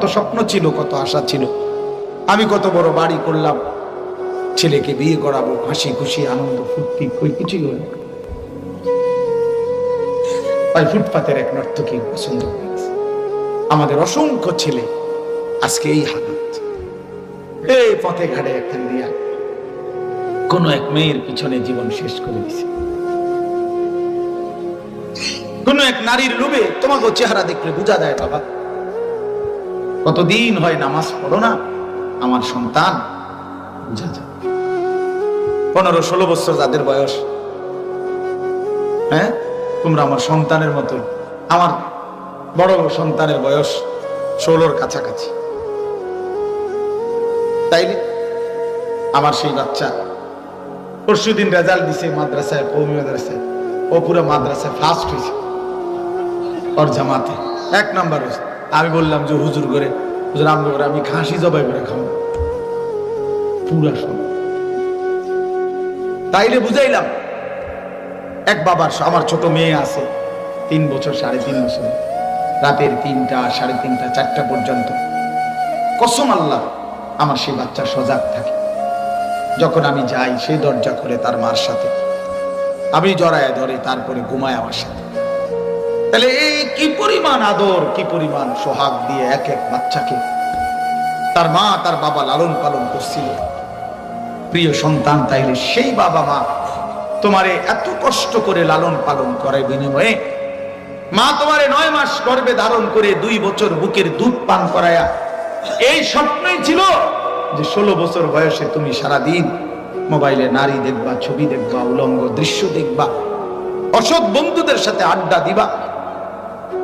কত স্বপ্ন ছিল, কত আশা ছিল, আমি কত বড় বাড়ি করলাম, ছেলেকে বিয়ে করাবো, হাসি খুশি আনন্দ ফুর্তি, কই কিছুই হলো না। ভাই ফুটপাতের এক নর্তকী পছন্দ করেছে। আমাদের অসংখ্য ছেলে আজকে এই হালত, এই পথে ঘাটে একখান দিয়া কোন এক মেয়ের পিছনে জীবন শেষ করে দিছে। কোন এক নারীর লোভে, তোমাকে চেহারা দেখলে বোঝা যায় বাবা কতদিন হয় নামাজ পড়ো না, আমার সন্তান বোঝা যায়। 15-16 বছর যাদের বয়স, হ্যাঁ তোমরা আমার সন্তানের মতো। আমার বড় সন্তানের বয়স 16-র কাছাকাছি। তাইলে আমার সেই বাচ্চা পরশুদিন রেজাল্ট দিছে মাদ্রাসায়, কওমি মাদ্রাসায়, ও পুরো মাদ্রাসায় ফার্স্ট হয়েছে, ওর জামাতে 1 নাম্বার হয়েছে। আমি বললাম যে হুজুর করে, হুজুর আমগো করে আমি খাসি জবাই করে খাবো পুরা সব। তাইলে বুঝাইলাম এক বাবার, আমার ছোট মেয়ে আছে 3 বছর 3.5 বছর, রাতের 3টা 3:30 4টা পর্যন্ত কসম আল্লাহ আমার সেই বাচ্চা সজাগ থাকে। যখন আমি যাই সেই দরজা খুলে তার মার সাথে আমি জড়ায় ধরে, তারপরে ঘুমায় আমার সাথে। তাহলে এই কি পরিমাণ আদর, কি পরিমাণ সোহাগ দিয়ে এক এক বাচ্চাকে তার মা তার বাবা লালন পালন করছিল। প্রিয় সন্তান, তাইলে সেই বাবা মা তোমারে এত কষ্ট করে লালন পালন করে, বিনিময়ে মা তোমারে 9 মাস গর্ভে ধারণ করে 2 বছর বুকের দুধ পান করায়া, এই স্বপ্নই ছিল যে 16 বছর বয়সে তুমি সারাদিন মোবাইলে নারী দেখবা, ছবি দেখবা, উলঙ্গ দৃশ্য দেখবা, অসৎ বন্ধুদের সাথে আড্ডা দিবা,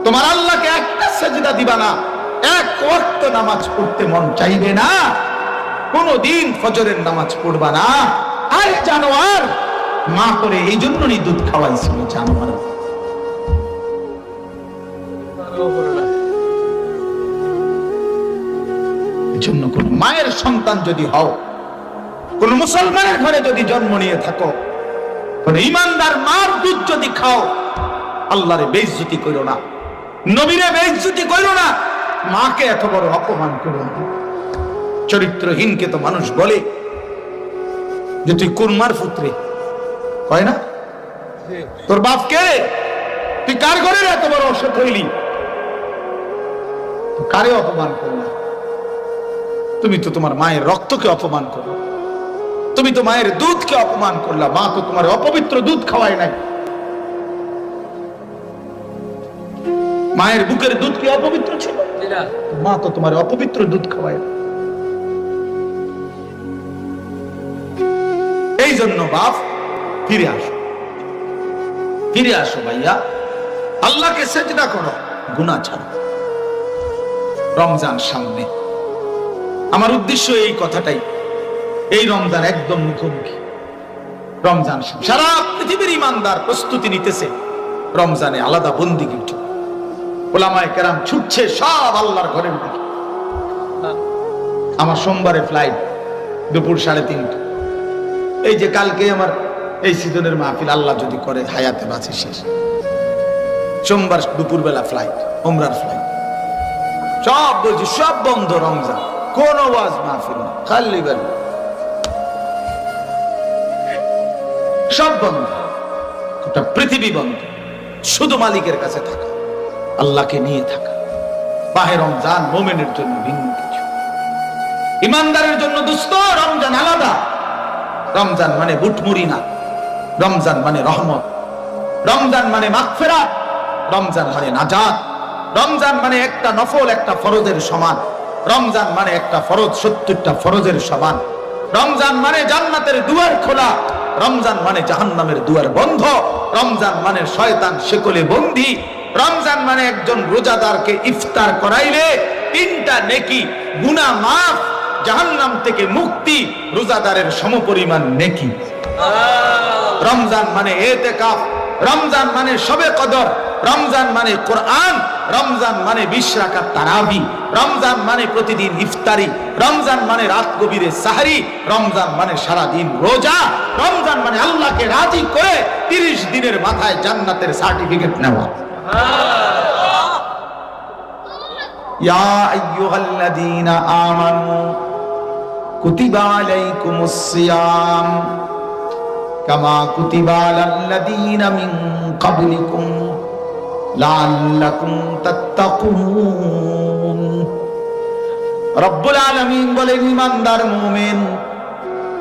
তোমার আল্লাহকে একটা সেজদা দিবা না, 1 ওয়াক্ত নামাজ পড়তে মন চাইবে না, কোনদিন ফজরের নামাজ পড়বা না। আর জানোয়ার মা করে এই জন্যই দুধ খাওয়াইছিল, জানোয়ার। জন্য কোন মায়ের সন্তান যদি হও, কোন মুসলমানের ঘরে যদি জন্ম নিয়ে থাকো, কোন ইমানদার মার দুধ যদি খাও, আল্লাহরে বেইজ্জতি করো না, নবীরে বেইজ্জতি করো না, মাকে এত বড় অপমান করো না। চরিত্রহীনকে তো মানুষ বলে যে তুই কুরমার পুত্রে, কয় না? তোর বাপ কে? তুই কার ঘরের এত বড় অসৎ হইলি? কারে অপমান করলা? তুমি তো তোমার মায়ের রক্তকে অপমান করো, তুমি তো মায়ের দুধকে অপমান করলা। মা তো তোমার অপবিত্র দুধ খাওয়ায় নাই। মায়ের বুকের দুধ কি অপবিত্র ছিল? মা তো তোমার অপবিত্র দুধ খাওয়ায়। এই জন্য বাপ ফিরে আসো, ফিরে আসো ভাইয়া, আল্লাহকে সেজদা করো, গুনাহ ছাড়ো। রমজান সামনে, আমার উদ্দেশ্য এই কথাটাই। এই রমজান একদম মুখোমুখি, রমজান সারা পৃথিবীর ইমানদার প্রস্তুতি নিতেছে রমজানে আলাদা বন্দিগির জন্য। ওলামায়ে কেরাম ছুটছে সব আল্লাহর ঘরের দিকে। আমার সোমবারে ফ্লাইট, দুপুর 3:30। এই যে কালকে আমার এই সিজনের মাহফিল, আল্লাহ যদি করে হায়াতে বাঁচে শেষ, সোমবার দুপুর বেলা ফ্লাইট, ওমরার ফ্লাইট। সব বলছি সব বন্ধ, রমজান কোন ওয়াজ মাহফিল না, খালি বেল সব বন্ধ, গোটা পৃথিবী বন্ধ। শুধু মালিকের কাছে থাকা, আল্লাহকে নিয়ে থাকা। মাহে রমজান মুমিনের জন্য ভিন্ন কিছু, ইমানদারের জন্য দোস্ত রমজান আলাদা। রমজান মানে বুটমুড়ি না, রমজান মানে রহমত, রমজান মানে মাগফিরাত, রমজান মানে নাজাত, রমজান মানে একটা নফল একটা ফরজের সমান, রমজান মানে একটা ফরজ 70টা ফরজের সমান, রমজান মানে জান্নাতের দুয়ার খোলা, রমজান মানে জাহান্নামের দুয়ার বন্ধ, রমজান মানে শয়তান শিকলে বন্দী, রমজান মানে একজন রোজাদারকে ইফতার করাইলে 3টা নেকি, গুনাহ মাফ, জাহান্নাম থেকে মুক্তি, রোজাদারের সমপরিমাণ নেকি। রমজান মানে ইতিকাফ, রমজান মানে শবে কদর, রমজান মানে কোরআন, রমজান মানে 20 রাকাত তারাবি, রমজান মানে প্রতিদিন ইফতারি, রমজান মানে রাত গভীরে সাহরি, রমজান মানে সারা দিন রোজা, রমজান মানে আল্লাহকে রাজি করে 30 দিনের মাথায় জান্নাতের সার্টিফিকেট নেওয়া। ইয়া আইয়ুহাল্লাযীনা আমানু কুতিবা আলাইকুমুস সিয়াম কামা কুতিবা আলাল্লাযীনা মিন ক্বাবলিকুম লাআল্লাকুম তাত্তাকুন। রব্বুল আলামিন বলেন, ঈমানদার মুমিন,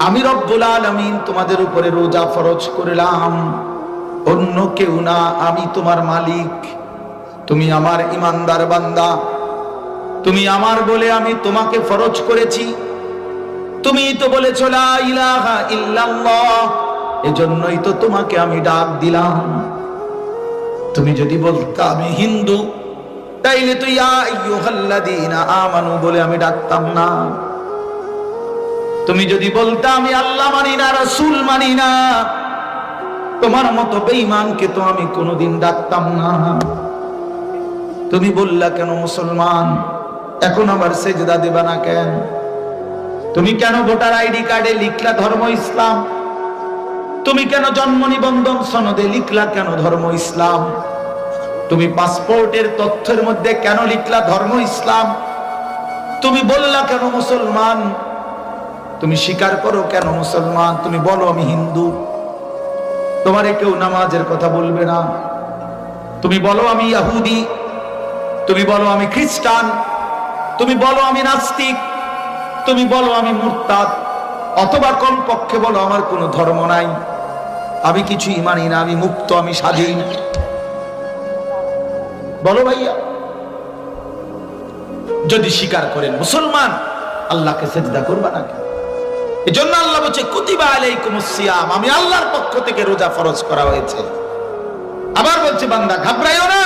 আমি রব্বুল আলামিন তোমাদের উপরে রোজা ফরজ করলাম, অন্য কেউ না, আমি তোমার মালিক। তুমি আমার ঈমানদার বান্দা, তুমি আমার বলে আমি তোমাকে ফরজ করেছি। তুমি তো বলেছো লা ইলাহা ইল্লাল্লাহ, এজন্যই তো তোমাকে আমি ডাক দিলাম। তুমি যদি বলতে আমি হিন্দু, তাইলে তো ইয়া আইয়ুহাল্লাযীনা আমানু বলে আমি ডাকতাম না। তুমি যদি বলতে আমি আল্লাহ মানি না, রাসূল মানি না, তোমার মতো বেঈমানকে তো আমি কোনোদিন ডাকতাম না। তুমি বললা কেন মুসলমান, এখন আবার সেজদা দেবা না কেন? তুমি কেন ভোটার আইডি কার্ডে লিখলা ধর্ম ইসলাম? তুমি কেন জন্ম নিবন্ধন সনদে লিখলা কেন ধর্ম ইসলাম? তুমি পাসপোর্টের তথ্যের মধ্যে কেন লিখলা ধর্ম ইসলাম? তুমি বললা কেন মুসলমান? তুমি স্বীকার করো কেন মুসলমান? তুমি বলো আমি হিন্দু। তোমারে কেউ নামাজের কথা বলবে না। তুমি বলো আমি ইহুদি, তুমি বলো আমি খ্রিস্টান, তুমি বলো আমি নাস্তিক, তুমি বলো আমি মুরতাদ, অথবা কমপক্ষে বলো আমার কোনো ধর্ম নাই, আমি কিছুই মানি না, আমি মুক্ত, আমি স্বাধীন। বলো ভাইয়া। যদি স্বীকার করেন মুসলমান, আল্লাহকে সেজদা করবা না কেন? এজন্য আল্লাহ বলছে কুতিবা আলাইকুমুস সিয়াম, আমি আল্লাহর পক্ষ থেকে রোজা ফরজ করা হয়েছে। আবার বলছে বান্দা ঘাবড়াইও না,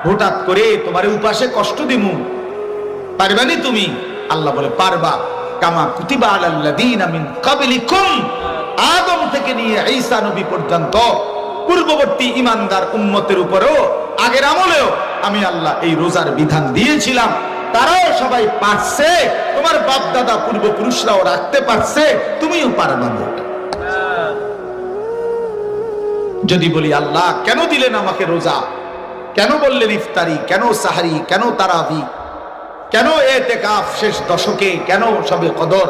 হঠাৎ করে তোমারে উপাসে কষ্ট দিমু, পারবানি তুমি? আল্লাহ বলে পারবা। কামা কুতিবা আলাল্লাযীনা মিন ক্বাবলিকুম, আদম থেকে নিয়ে ঈসা নবী পর্যন্ত পূর্ববর্তী ঈমানদার উম্মতের উপরেও আগের আমলেও আমি আল্লাহ এই রোজার বিধান দিয়েছিলাম। তারাও সবাই পারছে, তোমার বাপ দাদা পূর্বপুরুষরাও রাখতে পারছে, তুমিও পারবা না। যদি বলি আল্লাহ কেন দিলেন আমাকে রোজা, কেন বললেন ইফতারি, কেন সাহারি, কেন তারাবি, কেন ইতিকাফ শেষ দশকে, কেন শবে কদর,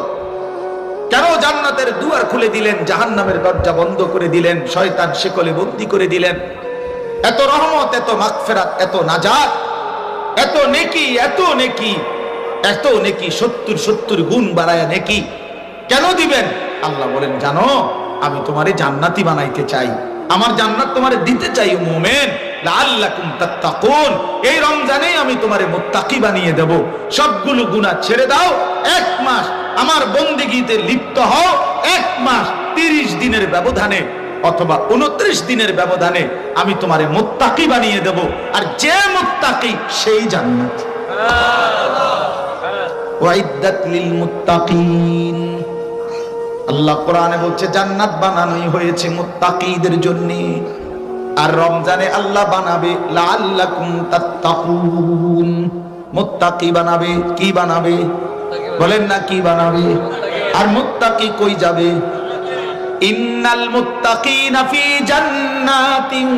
কেন জান্নাতের দুয়ার খুলে দিলেন, জাহান্নামের দরজা বন্ধ করে দিলেন, শয়তান শিকলে বন্দী করে দিলেন, এত রহমত, এত মাগফিরাত, এত নাজাত, এত নেকি, এত নেকি, এত নেকি, 70 গুণ বাড়ায়া নেকি কেন দিবেন? আল্লাহ বলেন জানো, আমি তোমারে জান্নাতি বানাইতে চাই, আমার জান্নাত তোমারে দিতে চাই মুমিন, লাআল্লাকুম তাত্তাকুন। এই রমজানে আমি তোমারে মুত্তাকি বানিয়ে দেব। সবগুলো গুনাহ ছেড়ে দাও, 1 মাস আমার বন্দেগীতে লিপ্ত হও, 1 মাস 30 দিনের ব্যবধানে অথবা 29 দিনের ব্যবধানে আমি তোমারে মুত্তাকি বানিয়ে দেব। আর যে মুত্তাকি সেই জান্নাত। ওয়াইদ্দাত লিল মুত্তাকিন, আল্লাহ কোরআনে বলছে জান্নাত বানানোই হয়েছে মুত্তাকিদের জন্য। আর রমজানে আল্লাহ বানাবে লাআল্লাকুম তাত্তাকুন, মুত্তাকি বানাবে। কি বানাবে বলেন না, কি বানাবে? আর মুত্তাকি কই যাবে? ইন্নাল মুত্তাকিনা ফি জান্নাতিন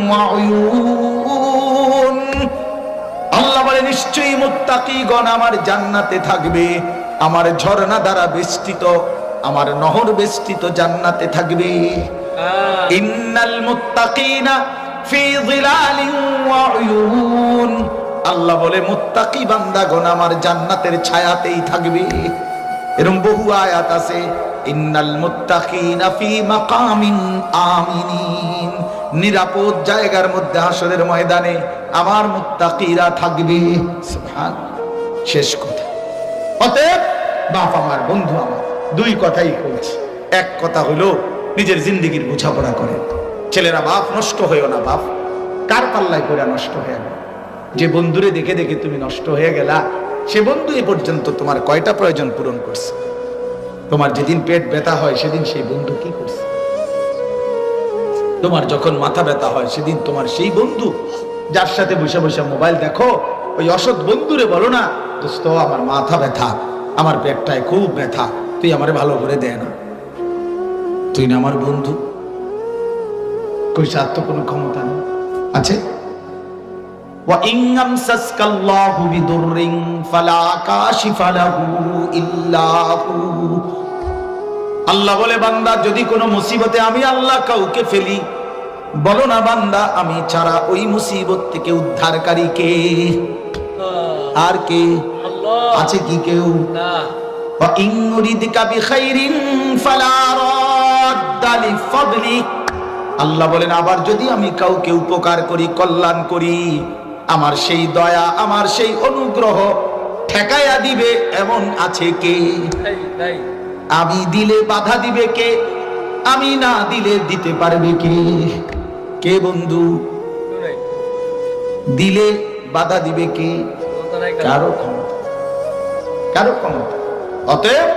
ওয়া উয়ুন, আল্লাহ বলে নিশ্চয়ই মুত্তাকিগণ আমার জান্নাতে থাকবে, আমার ঝর্ণা দ্বারা বেষ্টিত, আমার নহর বেষ্টিত জান্নাতে থাকবে। ইন্নাল মুত্তাকিনা ফি যিলালিন ওয়া উয়ুন, আল্লাহ বলে মুত্তাকি বান্দাগণ আমার জান্নাতের ছায়াতেই থাকবে। এরকম বহু আয়াত আছে, ইন্নাল মুত্তাকিনা ফি মাকামিন আমিনিন, নিরাপদ জায়গার মধ্যে হাসরের ময়দানে আমার মুত্তাকিরা থাকবে। সুবহানাল্লাহ। শেষ কথা, অতএব বাপ আমার, বন্ধু আমার, 2 কথাই বলছি। এক কথা হলো নিজের জিন্দেগির বোঝাপড়া করেন। ছেলেরা বাপ নষ্ট হয়েও না, বাপ কার পাল্লায় করে নষ্ট হয়ে গেল? যে বন্ধুরে দেখে দেখে তুমি নষ্ট হয়ে গেলা, সে বন্ধু এ পর্যন্ত তোমার কয়টা প্রয়োজন পূরণ করছে? তোমার যেদিন পেট ব্যথা হয় সেদিন সেই বন্ধু কি করছে? তোমার যখন মাথা ব্যথা হয় সেদিন তোমার সেই বন্ধু যার সাথে বসে বসে মোবাইল দেখো, ওই অসৎ বন্ধুরে বলো না, দোস্ত আমার মাথা ব্যথা, আমার পেটটায় খুব ব্যথা, তুই আমারে ভালো করে দে না। তুই না আমার বন্ধু, কই সার তো কোনো ক্ষমতা নেই আছে? ওয়া ইন আমসাসকাল্লাহু বিদুররিন ফালা কাশিফা লাহু ইল্লা হু। আল্লাহ বলে বান্দা যদি কোনো মুসিবতে আমি আল্লাহ কাউকে ফেলি, বলো না বান্দা আমি ছাড়া ওই মুসিবত থেকে উদ্ধারকারী কে? আর কে আছে? কি কেউ? ওয়া ইন ইউরিদকা বিখাইরিন ফালা রাদ্দা লিফাদলি। আল্লাহ বলেন আবার যদি আমি কাউকে উপকার করি, কল্যাণ করি, আমার সেই দয়া, আমার সেই অনুগ্রহ ঠেকায়া দিবে এমন আছে কে? আমি দিলে বাধা দিবে কে? আমি না দিলে দিতে পারবে কে? কে বন্ধু? দিলে বাধা দিবে কে? কারো ক্ষমতা, কারো ক্ষমতা। অতএব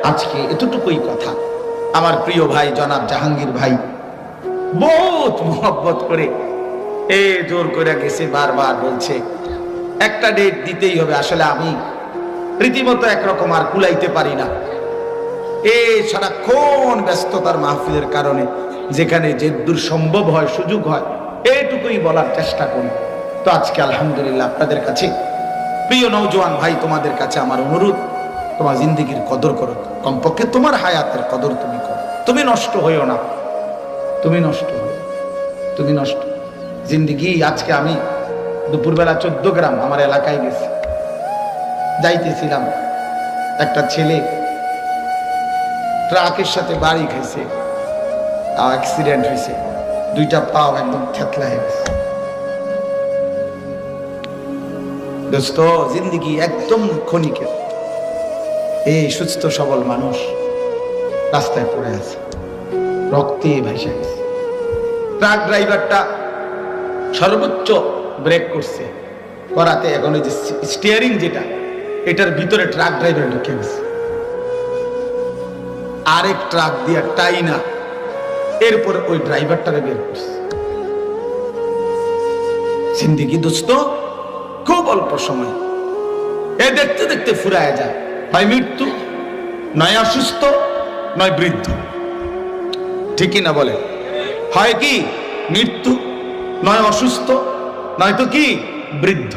আজকে এতটুকুই কথা। আমার প্রিয় ভাই জনাব জাহাঙ্গীর ভাই বহুত মোহব্বত করে জোর করে গেছে, বারবার বলছে একটা ডেট দিতেই হবে। আসলে আমি রীতিমতো একরকম আর কুলাইতে পারি না, সারাক্ষণ ব্যস্ততার মাহফিলের কারণে যেখানে যে দূর সম্ভব হয়, সুযোগ হয়, এইটুকুই বলার চেষ্টা করি। তো আজকে আলহামদুলিল্লাহ আপনাদের কাছে, প্রিয় নওজোয়ান ভাই, তোমাদের কাছে আমার অনুরোধ, তোমার জিন্দেগির কদর করো, কমপক্ষে তোমার হায়াতের কদর তুমি করো। তুমি নষ্ট হইও না, তুমি নষ্ট হইও, তুমি নষ্ট জিন্দেগি। আজকে আমি দুপুরবেলা 14 গ্রাম আমার এলাকায় গেছি, যাইতেছিলাম, একটা ছেলে ট্রাকের সাথে বাড়ি খাইছে, অ্যাক্সিডেন্ট হয়েছে, দুইটা পাও একদম থেতলা হয়ে গেছে। দোস্ত জিন্দেগি একদম ক্ষণিকের। এই সুস্থ সবল মানুষ রাস্তায় পড়ে আছে, রক্তে ভেসে গেছে। ট্রাক ড্রাইভারটা সর্বোচ্চ ব্রেক করছে, করাতে এখন ওই যে স্টিয়ারিং যেটা, এটার ভিতরে ট্রাক ড্রাইভার ঢুকে গেছে, আরেক ট্রাক দিয়ে টাইনা এরপরে ওই ড্রাইভারটারে বের করছে। জিন্দেগি দোস্ত খুব অল্প সময়, দেখতে দেখতে ফুরায় যায়। হয় মৃত্যু, নয় অসুস্থ, নয় বৃদ্ধ, ঠিকই না বলে? হয় কি মৃত্যু, নয় অসুস্থ, নয়তো কি বৃদ্ধ।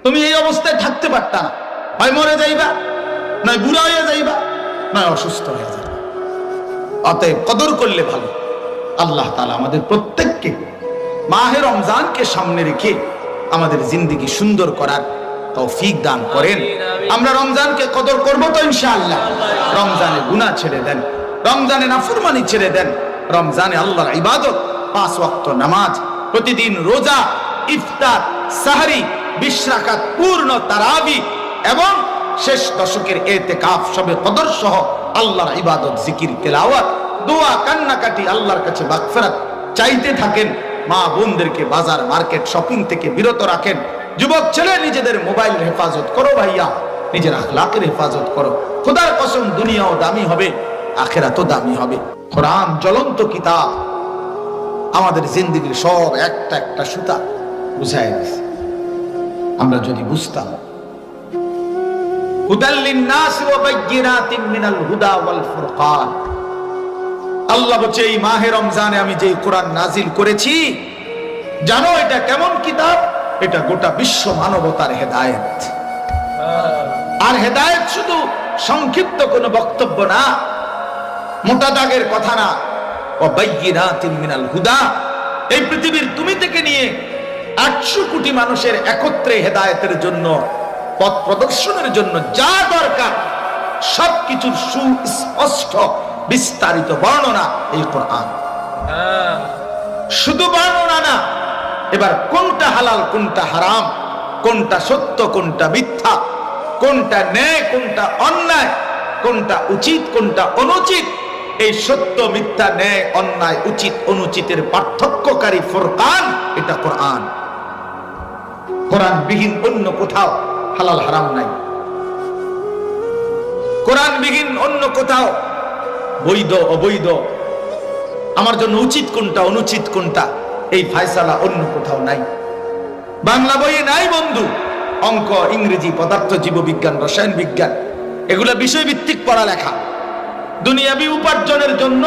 তুমি এই অবস্থায় থাকতে পারতা না, হয় মরে যাইবা, নয় বুড়া হয়ে যাইবা, নয় অসুস্থ হয়ে যাবে। অতএব কদর করলে ভালো। আল্লাহ তাআলা আমাদের প্রত্যেককে মাহে রমজানকে সামনে রেখে আমাদের জিন্দেগি সুন্দর করার তৌফিক দান করেন। আমরা রমজানকে কদর করব তো ইনশাআল্লাহ। রমজানে গুনাহ ছেড়ে দেন, রমজানে নাফরমানি ছেড়ে দেন, রমজানে আল্লাহর ইবাদত, 5 ওয়াক্ত নামাজ, প্রতিদিন রোজা, ইফতার, সাহরি, 20 রাকাত পূর্ণ তারাবি এবং শেষ দশকের ইতিকাফ, সবে কদর সহ আল্লাহর ইবাদত, জিকির, তেলাওয়াত, দোয়া, কান্নাকাটি, আল্লাহর কাছে মাগফিরাত চাইতে থাকেন। মা বোনদেরকে বাজার, মার্কেট, শপিং থেকে বিরত রাখেন। যুবক ছেলে নিজেদের মোবাইলের হেফাজত করো ভাইয়া, নিজের আখলাকের হেফাজত করো। খোদার কসম দুনিয়াও দামি হবে, আখিরাতও দামি হবে। কোরআন জ্বলন্ত কিতাব, আমাদের জিন্দেগির সব একটা একটা সুতা বুঝায় দিয়েছে। আমরা যদি বুঝতাম। হুদাল লিন-নাস ওয়া বায়্যিনাতিন মিনাল হুদা ওয়াল ফুরকান। আল্লাহ বলছে এই মাহে রমজানে আমি যে কোরআন নাজিল করেছি, জানো এটা কেমন কিতাব? এটা গোটা বিশ্ব মানবতার হেদায়েত। আর হেদায়েত শুধু সংক্ষিপ্ত কোনো বক্তব্য না, মোটা দাগের কথা না। ওয়া বায়্যিনাতিন মিনাল হুদা, এই পৃথিবীর তুমি থেকে নিয়ে 800 কোটি মানুষের একত্রে হেদায়েতের জন্য, পথ প্রদর্শনের জন্য যা দরকার সবকিছুর সুস্পষ্ট বিস্তারিত বর্ণনা এই কোরআন। শুধু বর্ণনা না, এবার কোনটা হালাল, কোনটা হারাম, কোনটা সত্য, কোনটা মিথ্যা, কোনটা ন্যায়, কোনটা অন্যায়, কোনটা উচিত, কোনটা অনুচিত, এই সত্য মিথ্যা, ন্যায় অন্যায়, উচিত অনুচিতের পার্থক্যকারী ফুরকান এটা কোরআন। কোরআন বিহীন অন্য কোথাও হালাল হারাম নাই। কোরআন বিহীন অন্য কোথাও বৈধ অবৈধ, আমার জন্য উচিত কোনটা অনুচিত কোনটা, এই ফায়সালা অন্য কোথাও নাই। বাংলা বইয়ে নাই বন্ধু। অঙ্ক, ইংরেজি, পদার্থ, জীববিজ্ঞান, রসায়ন বিজ্ঞান, এগুলা বিষয়ভিত্তিক পড়ালেখা। দুনিয়াবি উপার্জনের জন্য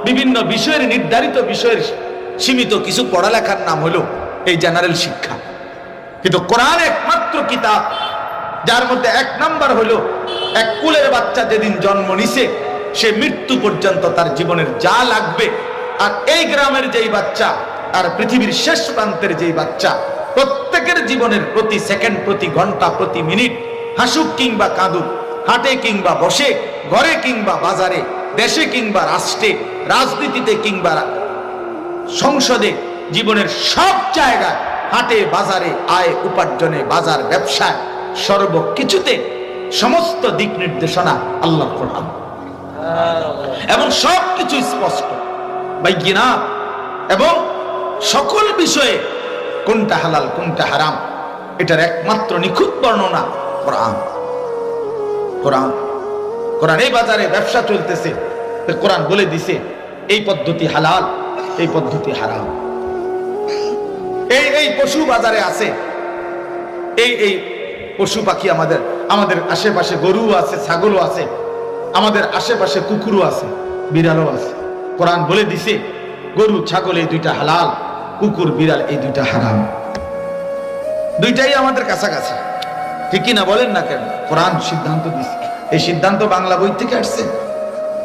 বিভিন্ন বিষয়ের, নির্ধারিত বিষয়ের সীমিত কিছু পড়ালেখার নাম হলো এই জেনারেল শিক্ষা। কিন্তু কোরআন একমাত্র কিতাব যার মধ্যে 1 নাম্বার হলো এক কুলের বাচ্চা যেদিন জন্ম নিছে সে মৃত্যু পর্যন্ত তার জীবনের যা লাগবে, আর এই গ্রামের যেই বাচ্চা আর পৃথিবীর শেষ প্রান্তের যেই বাচ্চা, প্রত্যেকের জীবনের প্রতি সেকেন্ড, প্রতি ঘন্টা, প্রতি মিনিট, হাসুক কিংবা কাঁদুক, হাঁটে কিংবা বসে, ঘরে কিংবা বাজারে, দেশে কিংবা রাষ্ট্রে, রাজনীতিতে কিংবা সংসদে, জীবনের সব জায়গায়, হাটে বাজারে, আয় উপার্জনে, বাজার ব্যবসায়, সর্বকিছুতে সমস্ত দিক নির্দেশনা আল্লাহর কোরআন, এবং সবকিছু স্পষ্ট বাইগিনা, এবং সকল বিষয়ে কোনটা হালাল কোনটা হারাম এটার একমাত্র নিখুঁত বর্ণনা কোরআন। কোরআন কোরআন এই বাজারে ব্যবসা চলতেছে, কোরআন বলে দিছে এই পদ্ধতি হালাল, এই পদ্ধতি হারাম। এই পশু বাজারে আছে, এই পশু পাখি, আমাদের আশেপাশে গরু আছে, ছাগলও আছে, আমাদের আশেপাশে কুকুরও আছে, বিড়ালও আছে। কোরআন বলে দিছে গরু ছাগল এই দুইটা হালাল, কুকুর বিড়াল এই দুইটা হারাম। দুইটাই আমাদের কাছাকাছি, ঠিকই না? বলেন না কেন? কোরআন সিদ্ধান্ত দিছে। এই সিদ্ধান্ত বাংলা বই থেকে আসছে,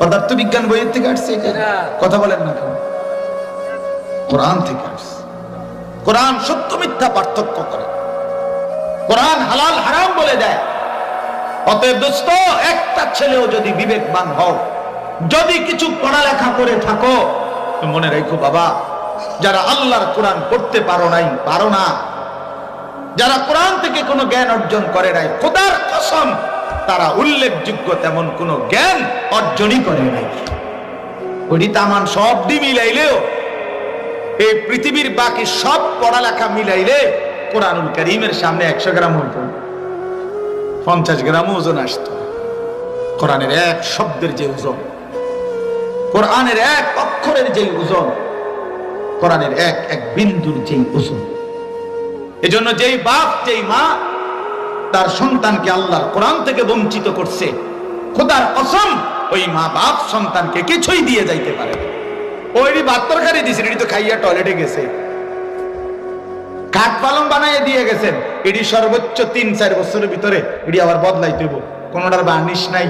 পদার্থ বিজ্ঞান বইয়ের থেকে আসছে? কথা বলেন না কেন? কোরআন থেকে আসছে। কোরআন সত্য মিথ্যা পার্থক্য করে, কোরআন হালাল হারাম বলে দেয়। অতএব দোস্ত, একটা ছেলেও যদি বিবেকবান হও, যদি কিছু পড়ালেখা করে থাকো, মনে রেখো বাবা, যারা আল্লাহর কোরআন পড়তে পারো না, যারা কোরআন থেকে কোনো জ্ঞান অর্জন করে নাই, খোদার কসম তারা উল্লেখযোগ্য তেমন কোনো জ্ঞান অর্জনই করে নাই। ওই তামান সব মিলাইলেও, এই পৃথিবীর বাকি সব পড়ালেখা মিলাইলে কোরআনুল কারীমের সামনে 100 গ্রাম হতো, 50 গ্রাম ওজন আসতো। কোরআনের এক শব্দের যে ওজন, কোরআনের এক অক্ষরের যে ওজন, কোরআনের এক বিন্দুর যে ওজন। এজন্য যেই বাপ যেই মা তার সন্তানকে আল্লাহর কোরআন থেকে বঞ্চিত করছে, খোদার কসম ওই মা বাপ সন্তানকে কিছুই দিয়ে যাইতে পারে না। ওইটি ভাত তরকারি দিয়েছেন, এটি তো খাইয়া টয়লেটে গেছে, কাঠ পালং বানাইয়া দিয়ে গেছেন, এটি সর্বোচ্চ 3-4 বছরের ভিতরে এটি আবার বদলাইতে হইব। কোনোটার বার্নিশ নাই,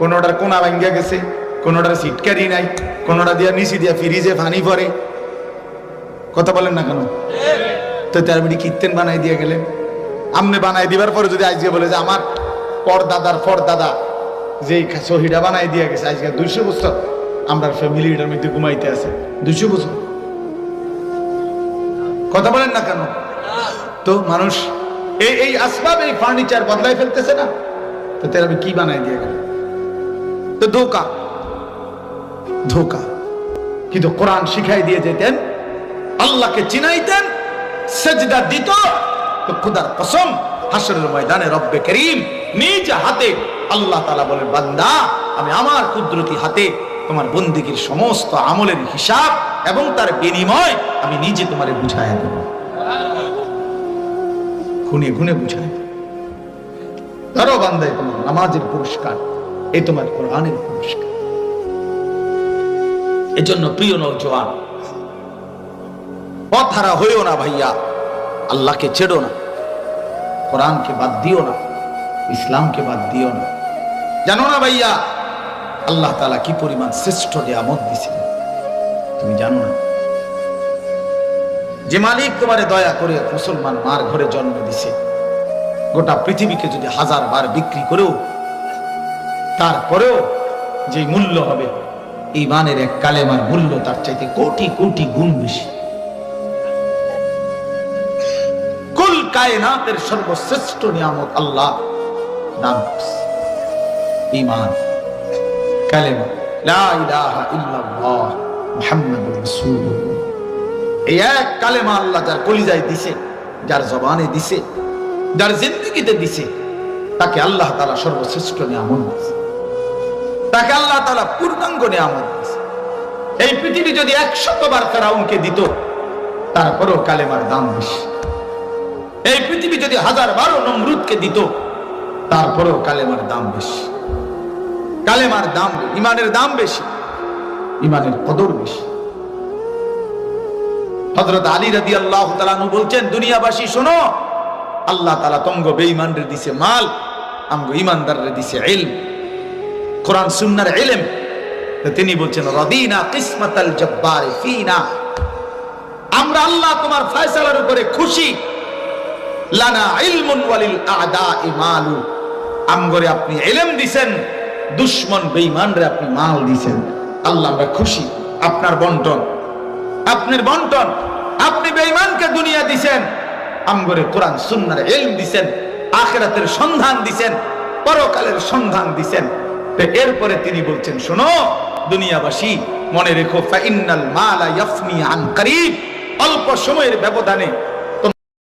কোনোটার কোনা ভাঙ্গিয়া গেছে, কোনোটার সিটকারি নাই, কোনোটা দিয়া নিচি দিয়া ফ্রিজে পানি পরে। কথা বলেন না কেন? তো তার বেটি কীর্তেন বানাই দিয়ে গেলেন। আমনে বানাই দিবার পরে যদি আজকে বলে যে আমার পরদাদা যে শহীদা বানাই দিয়ে গেছে, আজকে 200 বছর আমরা ফ্যামিলিটার মধ্যে ঘুমাইতে আছে, 200 বছর। কথা বলেন না কেন? তো মানুষ এই আসবাব, এই ফার্নিচার বদলাই ফেলতেছে না, তো তার কি বানাই দিয়ে গেল? তো ধোকা। কিন্তু কোরআন শিখাই দিয়ে যেতেন, আল্লাহকে চিনাইতেন, সেজদা দিত, তো খোদার কসম হাসরের ময়দানে রব্বে করিম নিজ হাতে আল্লাহ তাআলা বলেন, বান্দা আমি আমার কুদরতি হাতে তোমার বন্দেগীর সমস্ত আমলের হিসাব এবং তার বিনিময় আমি নিজে তোমারে বুঝাইয়া দেব, খুনে খুনে বুঝাই দেব। ধরো বান্দায় তোমার নামাজের পুরস্কার, এই তোমার কোরআনের পুরস্কার। এজন্য প্রিয় নওজোয়ান, পথহারা হইও না ভাইয়া, আল্লাহকে ছেড়ো না, কোরআনকে বাদ দিও না, ইসলামকে বাদ দিও না। জানো না ভাইয়া, আল্লাহ তাআলা কি পরিমাণ শ্রেষ্ঠ নিয়ামত দিয়েছিলেন তুমি জানো না? যে মালিক তোমারে দয়া করে মুসলমান মার ঘরে জন্ম দিছে, গোটা পৃথিবীকে যদি 1000 বার বিক্রি করেও তারপরেও যে মূল্য হবে, ঈমানের এক কালেমার মূল্য তার চাইতে কোটি কোটি গুণ বেশি। কুল কায়নাতের সর্বশ্রেষ্ঠ নিয়ামত আল্লাহ নাম, ঈমান, কালেমা লা ইলাহা ইল্লাল্লাহ মুহাম্মাদুর রাসূলুল্লাহ। এই এক কালেমা আল্লাহ যার কলিজায় দিছে, যার জবানে দিছে, যার জিন্দেগিতে দিছে, তাকে আল্লাহ তাআলা সর্বশ্রেষ্ঠ নিয়ামত দিয়েছে, তাকে আল্লাহ তাআলা পূর্ণাঙ্গ নিয়ামত দিয়েছে। এই পৃথিবী যদি 100 বার ফেরাউনকে দিত, তারপরেও কালেমার দাম বেশি। এই পৃথিবী যদি 1000 বারও নমরুদকে দিত, তারপরেও কালেমার দাম বেশি। কালেমার দাম, ইমানের দাম বেশি, ইমানের কদর বেশি। হযরত আলী রাদিয়াল্লাহু তাআলা আনহু বলছেন, দুনিয়াবাসী শোনো, আল্লাহ তাআলা তঙ্গ বেঈমানরে দিছে মাল, আমগো ঈমানদাররে দিছে ইলম, কোরআন সুন্নাহর ইলম। তো তিনি বলছেন, রাদিনা কিসমাতাল জব্বারি ফিনা, আমরা আল্লাহ তোমার ফয়সালার উপরে খুশি। লানা ইলমুন ওয়ালিল আদাই মালু, আমগরে আপনি ইলম দিবেন, দুশমন বেঈমানরে আপনি মাল দিবেন। আল্লাহ আমরা খুশি আপনার বন্টন, আপনার বন্টন। আপনি বেঈমানকে দুনিয়া দিবেন, আমগরে কোরআন সুন্নাহর ইলম দিবেন, আখিরাতের সন্ধান দিবেন, পরকালের সন্ধান দিবেন। তো এরপরে তিনি বলছেন, শোনো দুনিয়াবাসী, মনে রেখো, ফা ইন্নাল মালা ইয়াফনি আন করিব, অল্প সময়ের ব্যবধানে